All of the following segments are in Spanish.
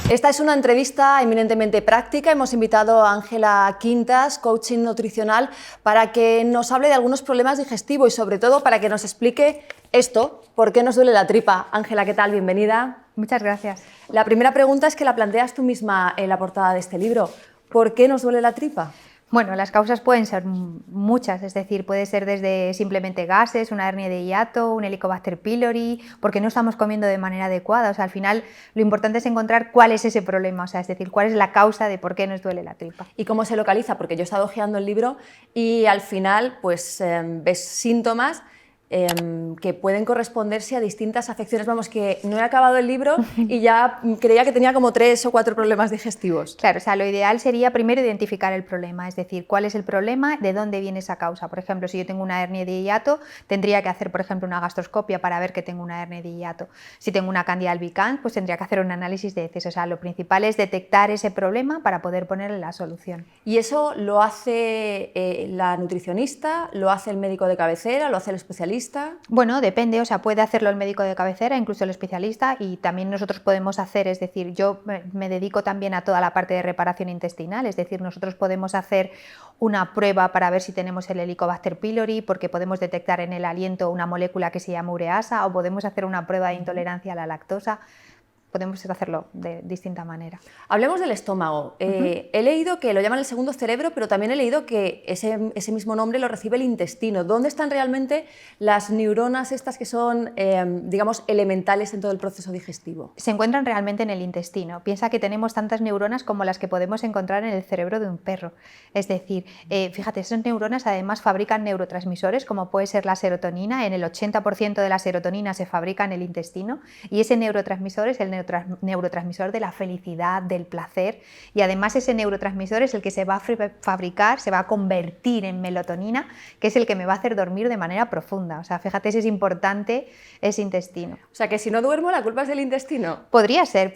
Esta es una entrevista eminentemente práctica. Hemos invitado a Ángela Quintas, coaching nutricional, para que nos hable de algunos problemas digestivos y sobre todo para que nos explique esto, ¿por qué nos duele la tripa? Ángela, ¿qué tal? Bienvenida. Muchas gracias. La primera pregunta es que la planteas tú misma en la portada de este libro. ¿Por qué nos duele la tripa? Bueno, las causas pueden ser muchas, es decir, puede ser desde simplemente gases, una hernia de hiato, un Helicobacter pylori, porque no estamos comiendo de manera adecuada. O sea, al final lo importante es encontrar cuál es ese problema, o sea, es decir, cuál es la causa de por qué nos duele la tripa. ¿Y cómo se localiza? Porque yo he estado hojeando el libro y al final pues ves síntomas que pueden corresponderse a distintas afecciones. Vamos, que no he acabado el libro y ya creía que tenía como 3 o 4 problemas digestivos. Claro, o sea, lo ideal sería primero identificar el problema, es decir, cuál es el problema, de dónde viene esa causa. Por ejemplo, si yo tengo una hernia de hiato, tendría que hacer, por ejemplo, una gastroscopia para ver que tengo una hernia de hiato. Si tengo una Candida albicans, pues tendría que hacer un análisis de heces. O sea, lo principal es detectar ese problema para poder ponerle la solución. ¿Y eso lo hace la nutricionista, lo hace el médico de cabecera, lo hace el especialista? Bueno, depende, o sea, puede hacerlo el médico de cabecera, incluso el especialista, y también nosotros podemos hacer, es decir, yo me dedico también a toda la parte de reparación intestinal, es decir, nosotros podemos hacer una prueba para ver si tenemos el Helicobacter pylori, porque podemos detectar en el aliento una molécula que se llama ureasa, o podemos hacer una prueba de intolerancia a la lactosa. Podemos hacerlo de distinta manera. Hablemos del estómago. He leído que lo llaman el segundo cerebro, pero también he leído que ese mismo nombre lo recibe el intestino. ¿Dónde están realmente las neuronas estas que son, digamos, elementales en todo el proceso digestivo? Se encuentran realmente en el intestino. Piensa que tenemos tantas neuronas como las que podemos encontrar en el cerebro de un perro. Es decir, fíjate, esas neuronas además fabrican neurotransmisores, como puede ser la serotonina. En el 80% de la serotonina se fabrica en el intestino y ese neurotransmisor es el neurotransmisor de la felicidad, del placer, y además ese neurotransmisor es el que se va a fabricar, se va a convertir en melatonina, que es el que me va a hacer dormir de manera profunda. O sea, fíjate si es importante ese intestino. O sea, que si no duermo, la culpa es del intestino. Podría ser,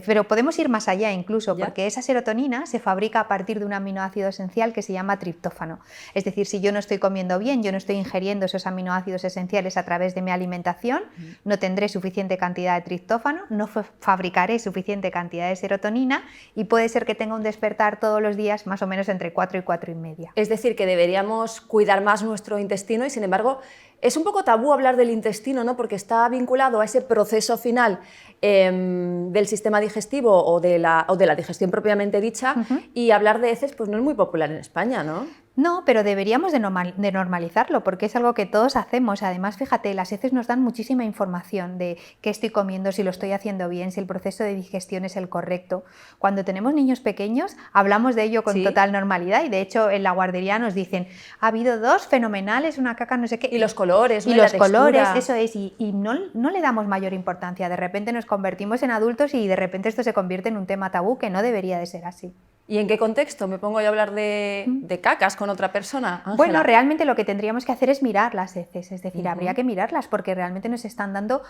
pero podemos ir más allá incluso, porque esa serotonina se fabrica a partir de un aminoácido esencial que se llama triptófano. Es decir, si yo no estoy comiendo bien, yo no estoy ingiriendo esos aminoácidos esenciales a través de mi alimentación, no tendré suficiente cantidad de triptófano, no fabricaré suficiente cantidad de serotonina y puede ser que tenga un despertar todos los días más o menos entre 4 y 4 y media. Es decir, que deberíamos cuidar más nuestro intestino y, sin embargo, es un poco tabú hablar del intestino, ¿no? Porque está vinculado a ese proceso final del sistema digestivo o de la digestión propiamente dicha, y hablar de heces pues no es muy popular en España, ¿no? No, pero deberíamos de normalizarlo porque es algo que todos hacemos. Además, fíjate, las heces nos dan muchísima información de qué estoy comiendo, si lo estoy haciendo bien, si el proceso de digestión es el correcto. Cuando tenemos niños pequeños hablamos de ello con total normalidad y de hecho en la guardería nos dicen ha habido 2 fenomenales, una caca no sé qué. Y los colores, ¿no? Y los colores, eso es, y no le damos mayor importancia. De repente nos convertimos en adultos y de repente esto se convierte en un tema tabú que no debería de ser así. ¿Y en qué contexto me pongo yo a hablar de cacas con otra persona, Ángela? Bueno, realmente lo que tendríamos que hacer es mirar las heces, es decir, habría que mirarlas porque realmente nos están dando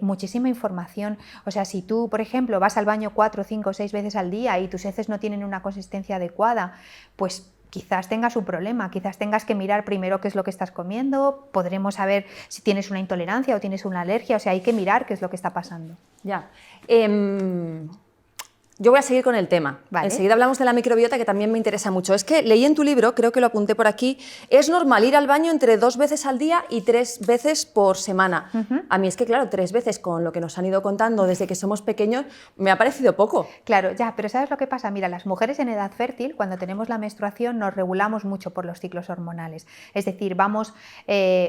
muchísima información. O sea, si tú, por ejemplo, vas al baño 4, 5, 6 veces al día y tus heces no tienen una consistencia adecuada, pues quizás tengas un problema, quizás tengas que mirar primero qué es lo que estás comiendo, podremos saber si tienes una intolerancia o tienes una alergia, o sea, hay que mirar qué es lo que está pasando. Ya. Yo voy a seguir con el tema. Vale. Enseguida hablamos de la microbiota, que también me interesa mucho. Es que leí en tu libro, creo que lo apunté por aquí, es normal ir al baño entre 2 veces al día y 3 veces por semana. A mí es que, claro, 3 veces con lo que nos han ido contando desde que somos pequeños, me ha parecido poco. Claro, ya, pero ¿sabes lo que pasa? Mira, las mujeres en edad fértil, cuando tenemos la menstruación, nos regulamos mucho por los ciclos hormonales. Es decir, vamos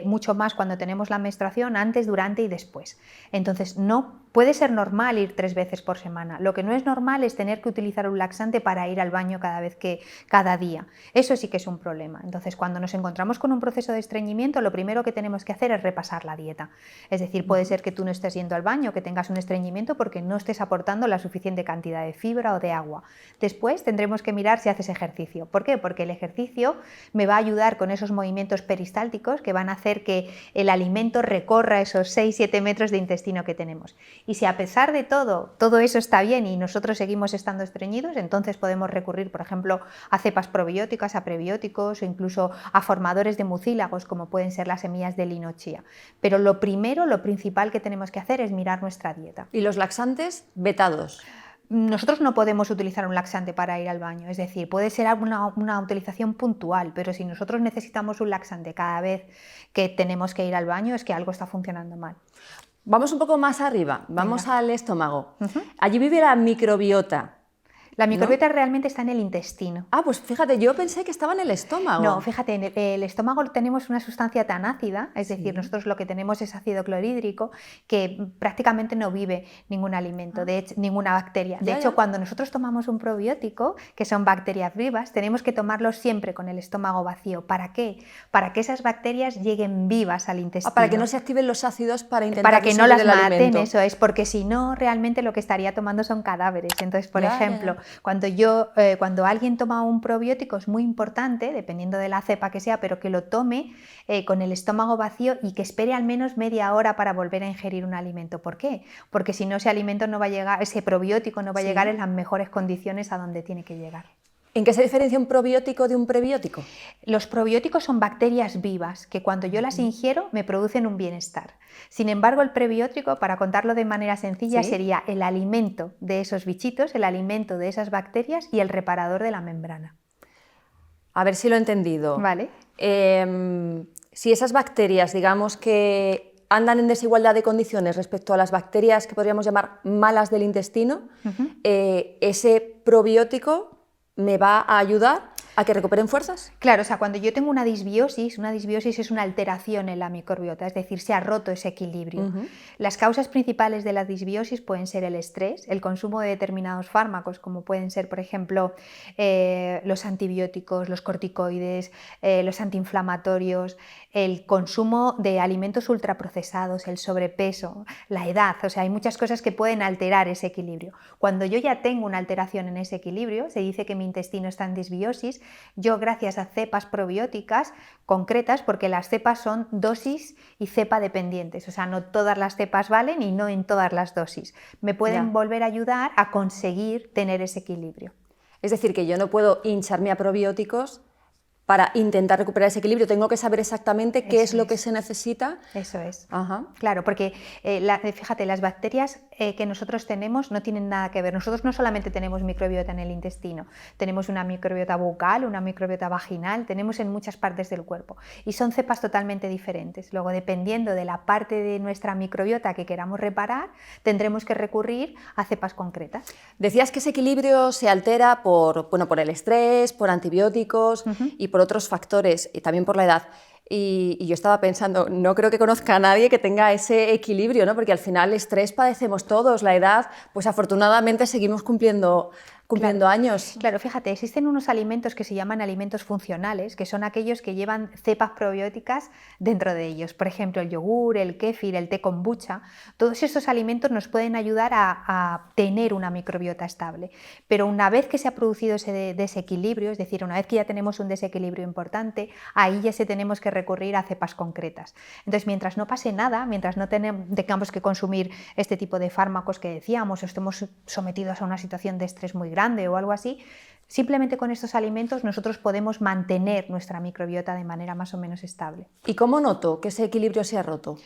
mucho más cuando tenemos la menstruación, antes, durante y después. Entonces, no puede ser normal ir 3 veces por semana. Lo que no es normal es tener que utilizar un laxante para ir al baño cada día. Eso sí que es un problema. Entonces, cuando nos encontramos con un proceso de estreñimiento, lo primero que tenemos que hacer es repasar la dieta. Es decir, puede ser que tú no estés yendo al baño, que tengas un estreñimiento porque no estés aportando la suficiente cantidad de fibra o de agua. Después tendremos que mirar si haces ejercicio. ¿Por qué? Porque el ejercicio me va a ayudar con esos movimientos peristálticos que van a hacer que el alimento recorra esos 6-7 metros de intestino que tenemos. Y si a pesar de todo eso está bien y nosotros seguimos estando estreñidos, entonces podemos recurrir, por ejemplo, a cepas probióticas, a prebióticos o incluso a formadores de mucílagos, como pueden ser las semillas de lino chía. Pero lo principal que tenemos que hacer es mirar nuestra dieta. ¿Y los laxantes vetados? Nosotros no podemos utilizar un laxante para ir al baño, es decir, puede ser una utilización puntual, pero si nosotros necesitamos un laxante cada vez que tenemos que ir al baño, es que algo está funcionando mal. Vamos un poco más arriba, vamos Venga. al estómago. Allí vive la microbiota. La microbiota realmente está en el intestino. Ah, pues fíjate, yo pensé que estaba en el estómago. No, fíjate, en el estómago tenemos una sustancia tan ácida, es decir, nosotros lo que tenemos es ácido clorhídrico, que prácticamente no vive ningún alimento, de hecho, ninguna bacteria. De hecho, cuando nosotros tomamos un probiótico, que son bacterias vivas, tenemos que tomarlo siempre con el estómago vacío. ¿Para qué? Para que esas bacterias lleguen vivas al intestino. Para que no se activen los ácidos para intentar para que no las maten, alimento. eso es, porque si no, realmente lo que estaría tomando son cadáveres. Entonces, por ejemplo, cuando alguien toma un probiótico es muy importante, dependiendo de la cepa que sea, pero que lo tome con el estómago vacío y que espere al menos media hora para volver a ingerir un alimento. ¿Por qué? Porque si no, ese alimento no va a llegar, ese probiótico no va a llegar en las mejores condiciones a donde tiene que llegar. ¿En qué se diferencia un probiótico de un prebiótico? Los probióticos son bacterias vivas que cuando yo las ingiero me producen un bienestar. Sin embargo, el prebiótico, para contarlo de manera sencilla, sería el alimento de esos bichitos, el alimento de esas bacterias y el reparador de la membrana. A ver si lo he entendido. Vale. Si esas bacterias, digamos que andan en desigualdad de condiciones respecto a las bacterias que podríamos llamar malas del intestino, ese probiótico me va a ayudar a que recuperen fuerzas. Claro, o sea, cuando yo tengo una disbiosis es una alteración en la microbiota, es decir, se ha roto ese equilibrio. Las causas principales de la disbiosis pueden ser el estrés, el consumo de determinados fármacos, como pueden ser, por ejemplo, los antibióticos, los corticoides, los antiinflamatorios, el consumo de alimentos ultraprocesados, el sobrepeso, la edad, o sea, hay muchas cosas que pueden alterar ese equilibrio. Cuando yo ya tengo una alteración en ese equilibrio, se dice que mi intestino está en disbiosis, yo gracias a cepas probióticas concretas, porque las cepas son dosis y cepa dependientes, o sea, no todas las cepas valen y no en todas las dosis, me pueden volver a ayudar a conseguir tener ese equilibrio. Es decir, que yo no puedo hincharme a probióticos para intentar recuperar ese equilibrio, tengo que saber exactamente qué es lo que se necesita. Eso es. Ajá. Claro, porque fíjate, las bacterias que nosotros tenemos no tienen nada que ver. Nosotros no solamente tenemos microbiota en el intestino, tenemos una microbiota bucal, una microbiota vaginal, tenemos en muchas partes del cuerpo y son cepas totalmente diferentes. Luego, dependiendo de la parte de nuestra microbiota que queramos reparar, tendremos que recurrir a cepas concretas. Decías que ese equilibrio se altera por el estrés, por antibióticos y por otros factores, y también por la edad. Y yo estaba pensando, no creo que conozca a nadie que tenga ese equilibrio, ¿no? Porque al final el estrés padecemos todos, la edad, pues afortunadamente seguimos cumpliendo años. Claro, fíjate, existen unos alimentos que se llaman alimentos funcionales, que son aquellos que llevan cepas probióticas dentro de ellos. Por ejemplo, el yogur, el kéfir, el té kombucha, todos estos alimentos nos pueden ayudar a tener una microbiota estable. Pero una vez que se ha producido ese desequilibrio, es decir, una vez que ya tenemos un desequilibrio importante, ahí ya tenemos que recurrir a cepas concretas. Entonces, mientras no pase nada, mientras no tengamos que consumir este tipo de fármacos que decíamos, o estemos sometidos a una situación de estrés muy grande o algo así, simplemente con estos alimentos nosotros podemos mantener nuestra microbiota de manera más o menos estable. ¿Y cómo noto que ese equilibrio se ha roto?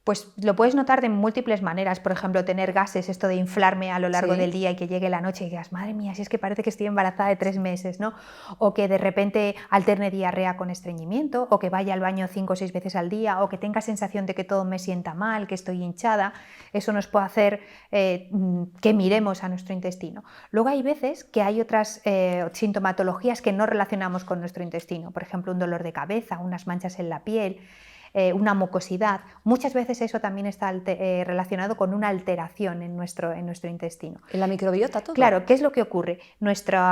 Pues lo puedes notar de múltiples maneras, por ejemplo, tener gases, esto de inflarme a lo largo del día y que llegue la noche y digas, madre mía, si es que parece que estoy embarazada de 3 meses, ¿no? O que de repente alterne diarrea con estreñimiento, o que vaya al baño 5 o 6 veces al día, o que tenga sensación de que todo me sienta mal, que estoy hinchada. Eso nos puede hacer que miremos a nuestro intestino. Luego hay veces que hay otras sintomatologías que no relacionamos con nuestro intestino, por ejemplo, un dolor de cabeza, unas manchas en la piel, una mucosidad. Muchas veces eso también está relacionado con una alteración en nuestro intestino. ¿En la microbiota todo? Claro, ¿qué es lo que ocurre? Nuestro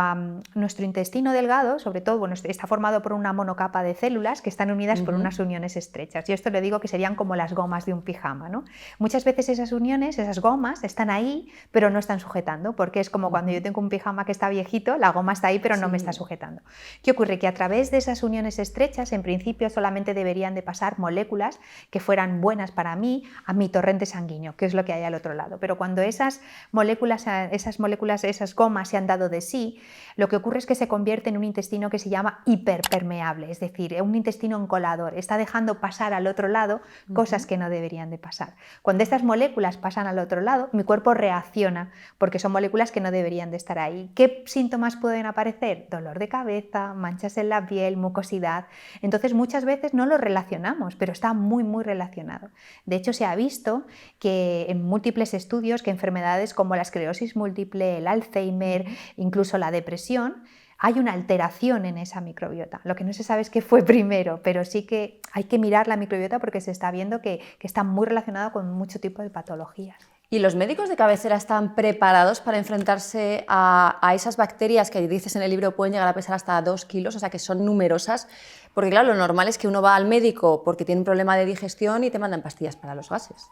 intestino delgado, sobre todo, está formado por una monocapa de células que están unidas por unas uniones estrechas. Y esto le digo que serían como las gomas de un pijama, ¿no? Muchas veces esas uniones, esas gomas, están ahí, pero no están sujetando, porque es como cuando yo tengo un pijama que está viejito, la goma está ahí, pero no me está sujetando. ¿Qué ocurre? Que a través de esas uniones estrechas, en principio solamente deberían de pasar moléculas moléculas que fueran buenas para mí a mi torrente sanguíneo, que es lo que hay al otro lado. Pero cuando esas moléculas, esas gomas se han dado de sí, lo que ocurre es que se convierte en un intestino que se llama hiperpermeable, es decir, un intestino encolador, está dejando pasar al otro lado cosas que no deberían de pasar. Cuando estas moléculas pasan al otro lado, mi cuerpo reacciona porque son moléculas que no deberían de estar ahí. ¿Qué síntomas pueden aparecer? Dolor de cabeza, manchas en la piel, mucosidad. Entonces muchas veces no lo relacionamos, pero está muy relacionado. De hecho, se ha visto que en múltiples estudios que enfermedades como la esclerosis múltiple, el Alzheimer, incluso la depresión, hay una alteración en esa microbiota. Lo que no se sabe es qué fue primero, pero sí que hay que mirar la microbiota porque se está viendo que está muy relacionado con mucho tipo de patologías. ¿Y los médicos de cabecera están preparados para enfrentarse a esas bacterias que dices en el libro pueden llegar a pesar hasta 2 kilos, o sea que son numerosas? Porque claro, lo normal es que uno va al médico porque tiene un problema de digestión y te mandan pastillas para los gases,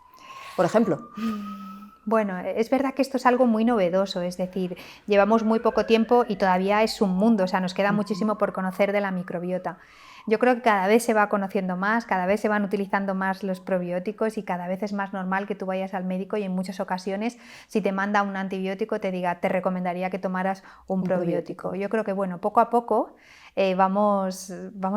por ejemplo. Bueno, es verdad que esto es algo muy novedoso, es decir, llevamos muy poco tiempo y todavía es un mundo, o sea, nos queda muchísimo por conocer de la microbiota. Yo creo que cada vez se va conociendo más, cada vez se van utilizando más los probióticos y cada vez es más normal que tú vayas al médico y en muchas ocasiones, si te manda un antibiótico, te diga, te recomendaría que tomaras un probiótico. Yo creo que, bueno, poco a poco vamos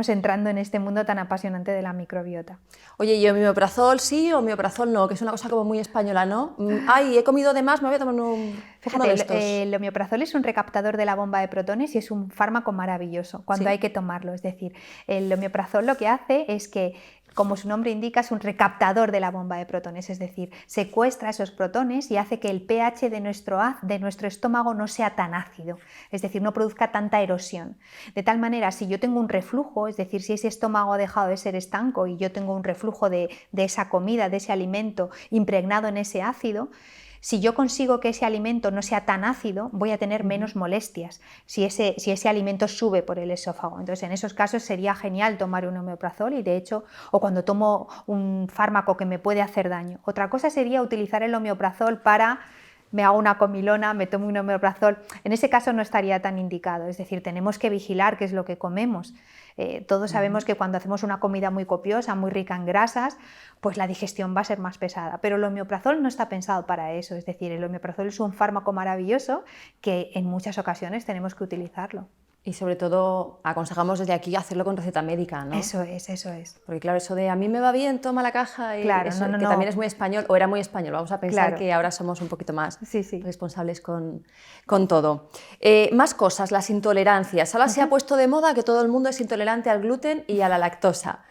entrando en este mundo tan apasionante de la microbiota. Oye, ¿y omeprazol sí o omeprazol no? Que es una cosa como muy española, ¿no? Ay, he comido de más, me voy a tomar uno de estos. El omeprazol es un recaptador de la bomba de protones y es un fármaco maravilloso cuando hay que tomarlo. Es decir, el omeprazol lo que hace es que, como su nombre indica, es un recaptador de la bomba de protones, es decir, secuestra esos protones y hace que el pH de nuestro estómago no sea tan ácido, es decir, no produzca tanta erosión. De tal manera, si yo tengo un reflujo, es decir, si ese estómago ha dejado de ser estanco y yo tengo un reflujo de esa comida, de ese alimento impregnado en ese ácido, si yo consigo que ese alimento no sea tan ácido, voy a tener menos molestias si ese alimento sube por el esófago. Entonces, en esos casos sería genial tomar un omeprazol y, de hecho, o cuando tomo un fármaco que me puede hacer daño. Otra cosa sería utilizar el omeprazol para... me hago una comilona, me tomo un omeprazol, en ese caso no estaría tan indicado, es decir, tenemos que vigilar qué es lo que comemos. Todos sabemos que cuando hacemos una comida muy copiosa, muy rica en grasas, pues la digestión va a ser más pesada, pero el omeprazol no está pensado para eso, es decir, el omeprazol es un fármaco maravilloso que en muchas ocasiones tenemos que utilizarlo. Y sobre todo aconsejamos desde aquí hacerlo con receta médica, ¿no? Eso es. Porque claro, eso de a mí me va bien, toma la caja, y claro, eso, que también es muy español, o era muy español, vamos a pensar que ahora somos un poquito más responsables con todo. Más cosas, las intolerancias. Ahora se ha puesto de moda que todo el mundo es intolerante al gluten y a la lactosa.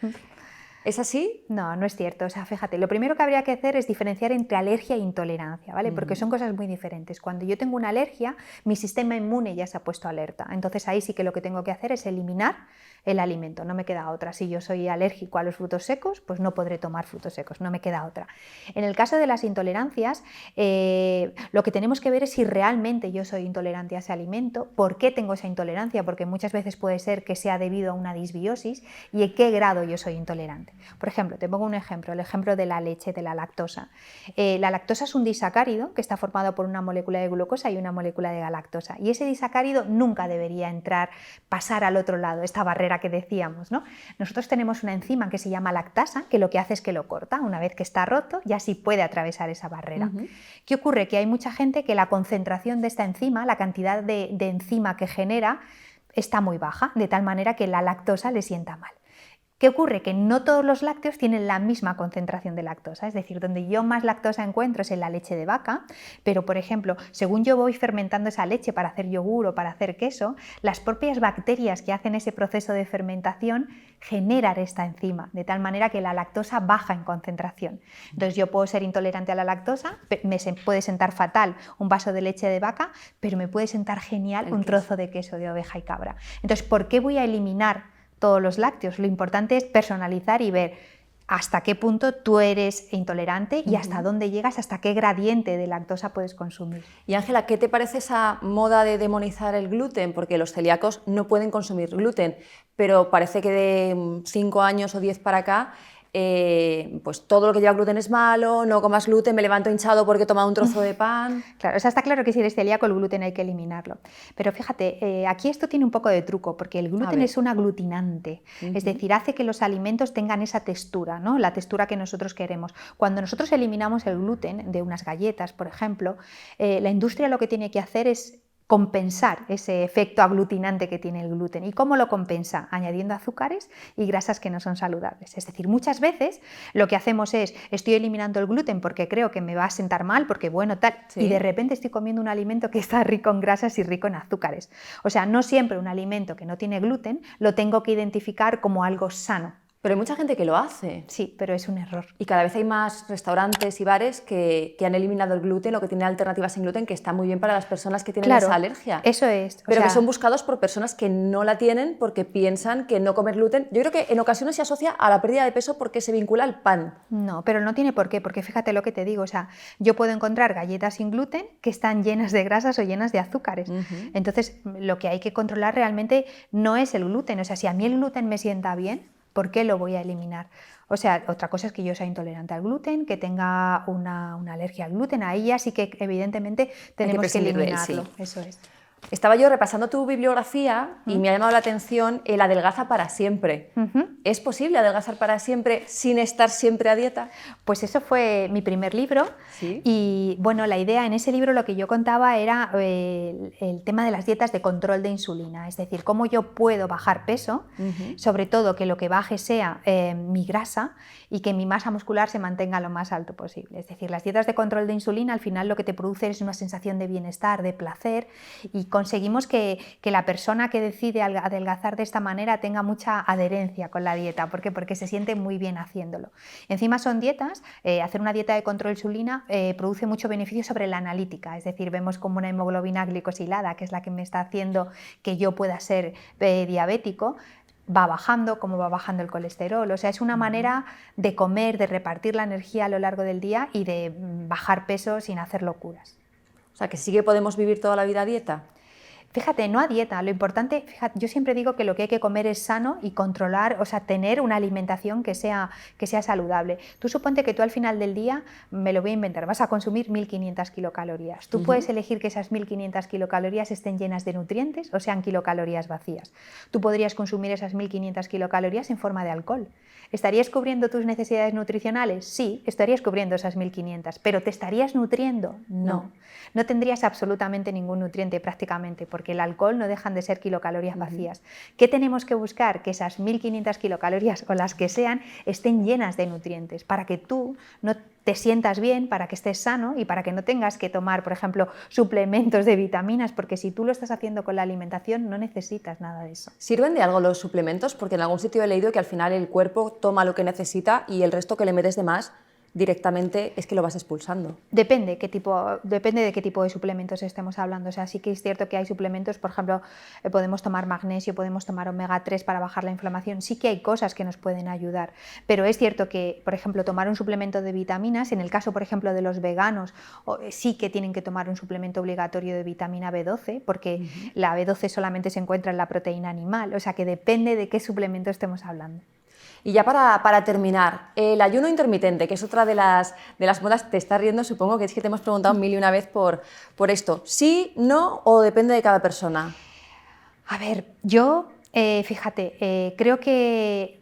¿Es así? No, no es cierto. O sea, fíjate, lo primero que habría que hacer es diferenciar entre alergia e intolerancia, ¿vale? Porque son cosas muy diferentes. Cuando yo tengo una alergia, mi sistema inmune ya se ha puesto alerta. Entonces ahí sí que lo que tengo que hacer es eliminar el alimento, no me queda otra. Si yo soy alérgico a los frutos secos, pues no podré tomar frutos secos, no me queda otra. En el caso de las intolerancias, lo que tenemos que ver es si realmente yo soy intolerante a ese alimento, por qué tengo esa intolerancia, porque muchas veces puede ser que sea debido a una disbiosis y en qué grado yo soy intolerante. Por ejemplo, te pongo un ejemplo, el ejemplo de la leche, de la lactosa. La lactosa es un disacárido que está formado por una molécula de glucosa y una molécula de galactosa, y ese disacárido nunca debería pasar al otro lado, esta barrera que decíamos, ¿no? Nosotros tenemos una enzima que se llama lactasa, que lo que hace es que lo corta. Una vez que está roto, ya sí puede atravesar esa barrera. ¿Qué ocurre? Que hay mucha gente que la concentración de esta enzima, la cantidad de enzima que genera, está muy baja, de tal manera que la lactosa le sienta mal. ¿Qué ocurre? Que no todos los lácteos tienen la misma concentración de lactosa, es decir, donde yo más lactosa encuentro es en la leche de vaca, pero por ejemplo, según yo voy fermentando esa leche para hacer yogur o para hacer queso, las propias bacterias que hacen ese proceso de fermentación generan esta enzima, de tal manera que la lactosa baja en concentración. Entonces yo puedo ser intolerante a la lactosa, me puede sentar fatal un vaso de leche de vaca, pero me puede sentar genial un trozo de queso de oveja y cabra. Entonces, ¿por qué voy a eliminar todos los lácteos? Lo importante es personalizar y ver hasta qué punto tú eres intolerante y hasta dónde llegas, hasta qué gradiente de lactosa puedes consumir. Y Ángela, ¿qué te parece esa moda de demonizar el gluten? Porque los celíacos no pueden consumir gluten, pero parece que de 5 años o 10 para acá pues todo lo que lleva gluten es malo, no comas gluten, me levanto hinchado porque he tomado un trozo de pan. Claro, o sea, está claro que si eres celíaco el gluten hay que eliminarlo. Pero fíjate, aquí esto tiene un poco de truco, porque el gluten es un aglutinante, es decir, hace que los alimentos tengan esa textura, ¿no? La textura que nosotros queremos. Cuando nosotros eliminamos el gluten de unas galletas, por ejemplo, la industria lo que tiene que hacer es compensar ese efecto aglutinante que tiene el gluten. ¿Y cómo lo compensa? Añadiendo azúcares y grasas que no son saludables. Es decir, muchas veces lo que hacemos es, estoy eliminando el gluten porque creo que me va a sentar mal, porque bueno, tal, y de repente estoy comiendo un alimento que está rico en grasas y rico en azúcares. O sea, no siempre un alimento que no tiene gluten lo tengo que identificar como algo sano. Pero hay mucha gente que lo hace. Sí, pero es un error. Y cada vez hay más restaurantes y bares que han eliminado el gluten o que tienen alternativas sin gluten que están muy bien para las personas que tienen esa alergia. Eso es. Pero que son buscados por personas que no la tienen porque piensan que no comer gluten. Yo creo que en ocasiones se asocia a la pérdida de peso porque se vincula al pan. No, pero no tiene por qué, porque fíjate lo que te digo. O sea, yo puedo encontrar galletas sin gluten que están llenas de grasas o llenas de azúcares. Entonces, lo que hay que controlar realmente no es el gluten. O sea, si a mí el gluten me sienta bien, ¿por qué lo voy a eliminar? O sea, otra cosa es que yo sea intolerante al gluten, que tenga una alergia al gluten, ahí ya sí que evidentemente tenemos que eliminarlo. Sí. Eso es. Estaba yo repasando tu bibliografía y me ha llamado la atención el adelgaza para siempre. ¿Es posible adelgazar para siempre sin estar siempre a dieta? Pues eso fue mi primer libro. ¿Sí? Y bueno, la idea en ese libro lo que yo contaba era el tema de las dietas de control de insulina, es decir, cómo yo puedo bajar peso, sobre todo que lo que baje sea mi grasa y que mi masa muscular se mantenga lo más alto posible. Es decir, las dietas de control de insulina al final lo que te produce es una sensación de bienestar, de placer, y conseguimos que la persona que decide adelgazar de esta manera tenga mucha adherencia con la dieta. ¿Por qué? Porque se siente muy bien haciéndolo. Encima son dietas, hacer una dieta de control de insulina produce mucho beneficio sobre la analítica, es decir, vemos como una hemoglobina glicosilada, que es la que me está haciendo que yo pueda ser diabético, va bajando, como va bajando el colesterol. O sea, es una manera de comer, de repartir la energía a lo largo del día y de bajar peso sin hacer locuras. O sea, que sí que podemos vivir toda la vida a dieta. Fíjate, no a dieta, lo importante, fíjate, yo siempre digo que lo que hay que comer es sano y controlar, o sea, tener una alimentación que sea saludable. Tú suponte que tú al final del día, me lo voy a inventar, vas a consumir 1500 kilocalorías. Tú puedes elegir que esas 1500 kilocalorías estén llenas de nutrientes o sean kilocalorías vacías. Tú podrías consumir esas 1500 kilocalorías en forma de alcohol. ¿Estarías cubriendo tus necesidades nutricionales? Sí, estarías cubriendo esas 1500, pero ¿te estarías nutriendo? No. No tendrías absolutamente ningún nutriente prácticamente, porque el alcohol no dejan de ser kilocalorías vacías. ¿Qué tenemos que buscar? Que esas 1500 kilocalorías o las que sean estén llenas de nutrientes para que tú no te sientas bien, para que estés sano y para que no tengas que tomar, por ejemplo, suplementos de vitaminas, porque si tú lo estás haciendo con la alimentación no necesitas nada de eso. ¿Sirven de algo los suplementos? Porque en algún sitio he leído que al final el cuerpo toma lo que necesita y el resto que le metes de más directamente es que lo vas expulsando. Depende de qué tipo de suplementos estemos hablando. O sea, sí que es cierto que hay suplementos, por ejemplo, podemos tomar magnesio, podemos tomar omega 3 para bajar la inflamación. Sí que hay cosas que nos pueden ayudar, pero es cierto que, por ejemplo, tomar un suplemento de vitaminas, en el caso, por ejemplo, de los veganos, sí que tienen que tomar un suplemento obligatorio de vitamina B12, porque la B12 solamente se encuentra en la proteína animal. O sea, que depende de qué suplemento estemos hablando. Y ya para terminar, el ayuno intermitente, que es otra de las modas, te estás riendo, supongo que es que te hemos preguntado 1000 y una vez por esto. ¿Sí, no o depende de cada persona? A ver, yo, fíjate, creo que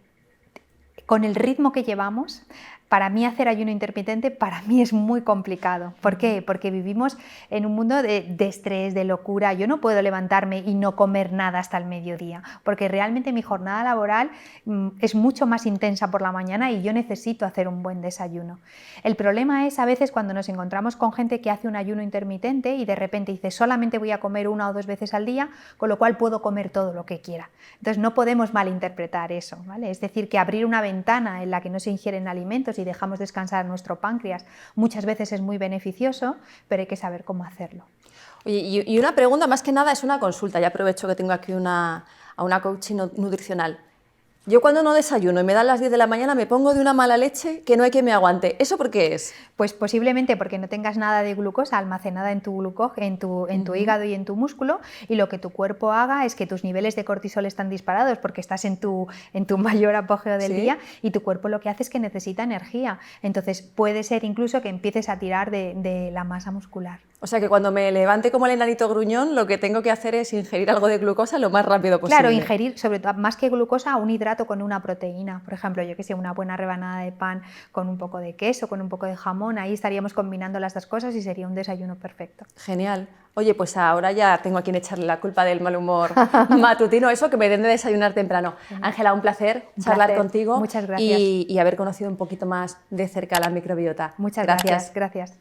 con el ritmo que llevamos, para mí hacer ayuno intermitente para mí es muy complicado. ¿Por qué? Porque vivimos en un mundo de estrés, de locura. Yo no puedo levantarme y no comer nada hasta el mediodía, porque realmente mi jornada laboral es mucho más intensa por la mañana y yo necesito hacer un buen desayuno. El problema es a veces cuando nos encontramos con gente que hace un ayuno intermitente y de repente dice solamente voy a comer 1 o 2 veces al día, con lo cual puedo comer todo lo que quiera. Entonces no podemos malinterpretar eso, ¿vale? Es decir, que abrir una ventana en la que no se ingieren alimentos y dejamos descansar nuestro páncreas muchas veces es muy beneficioso, pero hay que saber cómo hacerlo. Oye, y una pregunta, más que nada es una consulta, ya aprovecho que tengo aquí a una coach nutricional. Yo cuando no desayuno y me dan las 10 de la mañana me pongo de una mala leche que no hay quien me aguante. ¿Eso por qué es? Pues posiblemente porque no tengas nada de glucosa almacenada en tu hígado y en tu músculo, y lo que tu cuerpo haga es que tus niveles de cortisol están disparados porque estás en tu mayor apogeo del ¿Sí? día, y tu cuerpo lo que hace es que necesita energía. Entonces puede ser incluso que empieces a tirar de la masa muscular. O sea que cuando me levante como el enanito gruñón, lo que tengo que hacer es ingerir algo de glucosa lo más rápido posible. Claro, ingerir, sobre todo, más que glucosa, un hidrato con una proteína. Por ejemplo, yo que sé, una buena rebanada de pan con un poco de queso, con un poco de jamón, ahí estaríamos combinando las dos cosas y sería un desayuno perfecto. Genial. Oye, pues ahora ya tengo a quien echarle la culpa del mal humor matutino, eso que me den de desayunar temprano. Ángela, un placer charlar contigo. Muchas gracias. Y haber conocido un poquito más de cerca la microbiota. Muchas gracias. Gracias.